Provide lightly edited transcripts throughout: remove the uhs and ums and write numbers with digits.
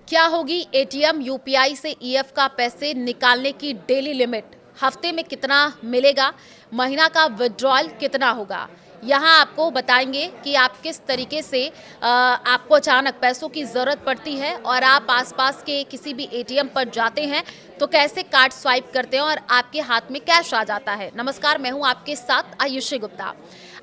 क्या होगी ATM UPI से ईएफ का पैसे निकालने की डेली लिमिट? हफ्ते में कितना मिलेगा? महीना का विड्रॉल कितना होगा? यहाँ आपको बताएंगे कि आप किस तरीके से आपको अचानक पैसों की ज़रूरत पड़ती है और आप आसपास के किसी भी एटीएम पर जाते हैं तो कैसे कार्ड स्वाइप करते हैं और आपके हाथ में कैश आ जाता है। नमस्कार, मैं हूँ आपके साथ आयुषी गुप्ता।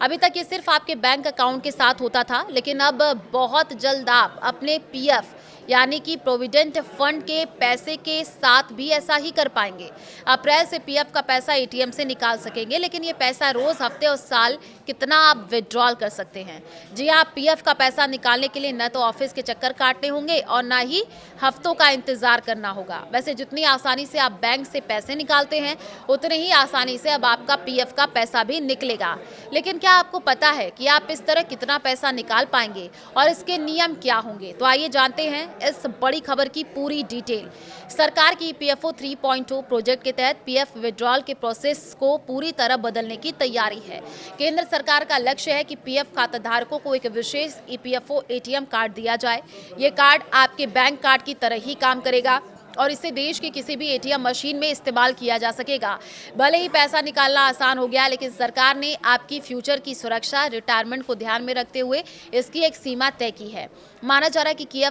अभी तक ये सिर्फ आपके बैंक अकाउंट के साथ होता था, लेकिन अब बहुत जल्द आप अपने पीएफ यानी कि प्रोविडेंट फंड के पैसे के साथ भी ऐसा ही कर पाएंगे। अप्रैल से पीएफ का पैसा एटीएम से निकाल सकेंगे, लेकिन ये पैसा रोज, हफ्ते और साल कितना आप विड्रॉल कर सकते हैं। जी, आप पीएफ का पैसा निकालने के लिए न तो ऑफिस के चक्कर काटने होंगे और ना ही हफ्तों का इंतजार करना होगा। वैसे जितनी आसानी से आप बैंक से पैसे निकालते हैं, उतनी ही आसानी से अब आपका पीएफ का पैसा भी निकलेगा। लेकिन क्या आपको पता है कि आप इस तरह कितना पैसा निकाल पाएंगे और इसके नियम क्या होंगे? तो आइए जानते हैं इस बड़ी खबर की पूरी डिटेल। सरकार की ईपीएफओ 3.0 प्रोजेक्ट के तहत पीएफ विड्रॉल के प्रोसेस को पूरी तरह बदलने की तैयारी है। केंद्र सरकार का लक्ष्य है कि पीएफ खाताधारकों को एक विशेष ईपीएफओ एटीएम कार्ड दिया जाए। ये कार्ड आपके बैंक कार्ड की तरह ही काम करेगा और इसे देश की किसी भी एटीएम मशीन में इस्तेमाल किया जा सकेगा। भले ही पैसा निकालना आसान हो गया, लेकिन सरकार ने आपकी फ्यूचर की सुरक्षा, रिटायरमेंट को ध्यान में रखते हुए इसकी एक सीमा तय की है। माना जा रहा है कि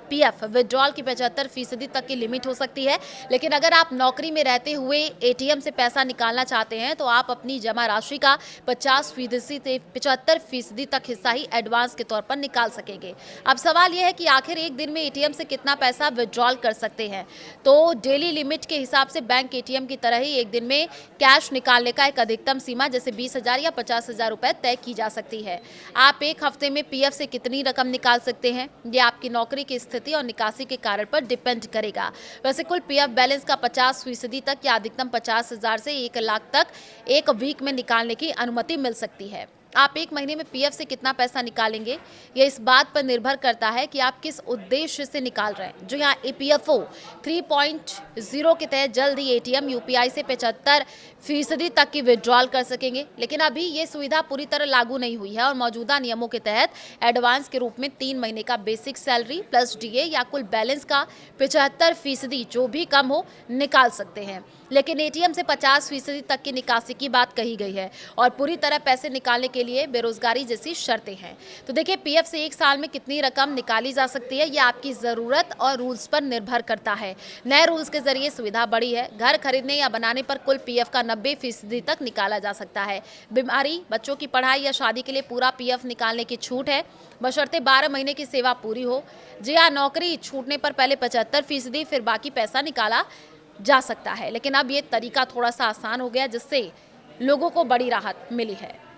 पीएफ विड्रॉल की 75% तक की लिमिट हो सकती है, लेकिन अगर आप नौकरी में रहते हुए एटीएम से पैसा निकालना चाहते हैं तो आप अपनी जमा राशि का 50% से 75% तक हिस्सा ही एडवांस के तौर पर निकाल सकेंगे। अब सवाल यह है कि आखिर एक दिन में एटीएम से कितना पैसा विड्रॉल कर सकते हैं। तो डेली लिमिट के हिसाब से बैंक एटीएम की तरह ही एक दिन में कैश निकालने का एक अधिकतम सीमा जैसे 20,000 या 50,000 रुपए तय की जा सकती है। आप एक हफ्ते में पीएफ से कितनी रकम निकाल सकते हैं, ये आपकी नौकरी की स्थिति और निकासी के कारण पर डिपेंड करेगा। वैसे कुल पीएफ बैलेंस का 50% तक या अधिकतम 50,000 से 1 लाख तक एक वीक में निकालने की अनुमति मिल सकती है। आप एक महीने में पीएफ से कितना पैसा निकालेंगे, यह इस बात पर निर्भर करता है कि आप किस उद्देश्य से निकाल रहे हैं। जो यहाँ ईपीएफओ 3.0 के तहत जल्द ही एटीएम यूपीआई से 75% तक की विड्रॉल कर सकेंगे, लेकिन अभी ये सुविधा पूरी तरह लागू नहीं हुई है और मौजूदा नियमों के तहत एडवांस के रूप में 3 महीने का बेसिक सैलरी प्लस डीए या कुल बैलेंस का 75% जो भी कम हो निकाल सकते हैं। लेकिन एटीएम से 50% तक की निकासी की बात कही गई है और पूरी तरह पैसे निकालने के लिए बेरोजगारी जैसी शर्तें हैं। तो देखिए, पीएफ से एक साल में कितनी रकम निकाली जा सकती है, यह आपकी ज़रूरत और रूल्स पर निर्भर करता है। नए रूल्स के जरिए सुविधा बढ़ी है। घर खरीदने या बनाने पर कुल पीएफ का 90% तक निकाला जा सकता है। बीमारी, बच्चों की पढ़ाई या शादी के लिए पूरा पीएफ निकालने की छूट है, बशर्ते 12 महीने की सेवा पूरी हो। जी हाँ, नौकरी छूटने पर पहले 75%, फिर बाकी पैसा निकाला जा सकता है। लेकिन अब ये तरीका थोड़ा सा आसान हो गया, जिससे लोगों को बड़ी राहत मिली है।